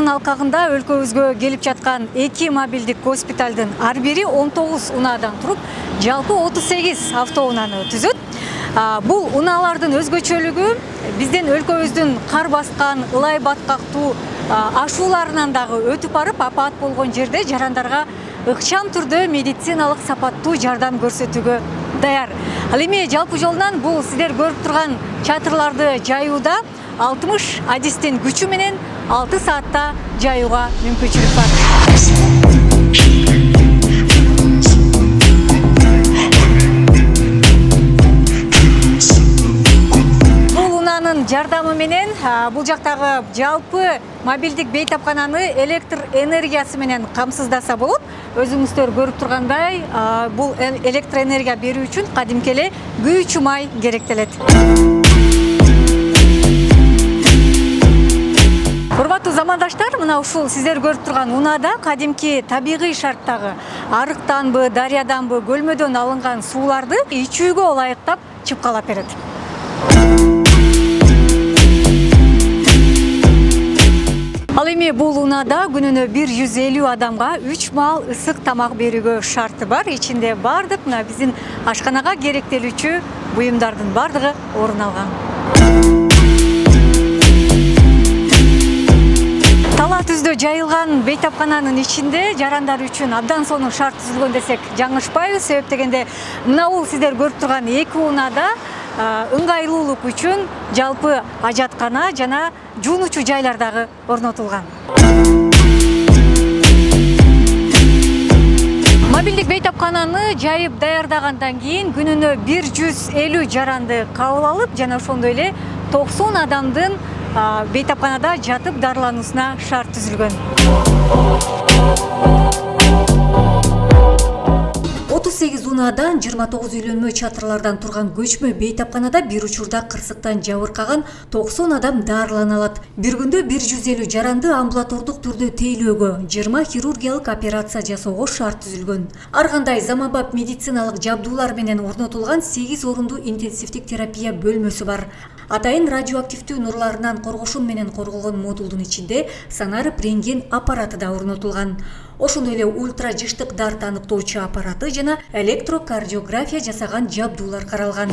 Ушунун алкагында өлкөбүзгө келип жаткан 2 мобилдик госпиталдын ар бири 19 унаадан туруп, жалпы 38 автоунааны түзөт. Бул унаалардын өзгөчөлүгү биздин өлкөбүздүн кар баскан, ылай баткактуу ашууларынан дагы өтүп барып, апаат болгон жерде жарандарга ыкчам түрдө медициналык сапаттуу жардам көрсөтүүгө даяр. Ал эми жалпы жолунан бул сиздер көрүп турган чатырларды жаюуда 60 адистин күчү менен 6 саатта жаюуга мүмкүнчүлүк бар. Бул унаанын жардамы менен бул жактагы жалпы мобилдик бейтапкананы электр энергиясы менен камсыздаса болот. Өзүңүздөр көрүп тургандай, бул электр энергия берүү үчүн кадимки эле күйүүчү май керектелет. Урматтуу замандаштар, мына ушул сиздер көрүп турган унаада кадимки табигый шарттагы арыктанбы, дарыяданбы, көлмөдөн алынган сууларды ичүүгө ылайыктап чыпкалап берет. Ал эми бул унаада күнүнө 150 адамга 3 маал ысык тамак берүүгө шарты бар. Ичинде бардык мына биздин ашканага керектелүүчү буюмдардын бардыгы орун алган. Тала түздө жайылган бейтапкананын ичинде жарандар үчүн абдан сонун шарт түзүлгөн десек жаңылышпайбыз. Себеп дегенде мына бул сиздер көрүп турган 2 унаада ыңгайлуулук үчүн жалпы ажаткана жана жуунуучу жайлар дагы орнотулган. Мобилдик бейтапкананы жайып даярдагандан кийин күнүнө 150 жаранды кабыл алып, жана ошондой эле 90 адамдын бейтапканада жатып дарылануусуна шарт түзүлгөн. 38 унаадан 29 үйлөнмө чатырлардан турган көчмө бейтапканада бир учурда кырсыктан жабыркаган 90 адам дарылана алат. Бир күндө 150 жаранды амбулатордук түрдө тейлөөгө, 20 хирургиялык операция жасоого шарт түзүлгөн. Ар кандай заманбап медициналык жабдуулар менен орнотулган 8 орундуу интенсивдик терапия бөлмөсү бар. Атайын радиоактивдүү нурларынан коргошун менен корголгон модулдун ичинде сонар рентген аппараты да орнотулган. Ошондой эле ультра жыштык дарт аныктоочу аппараты жана электрокардиография жасаган жабдуулар каралган.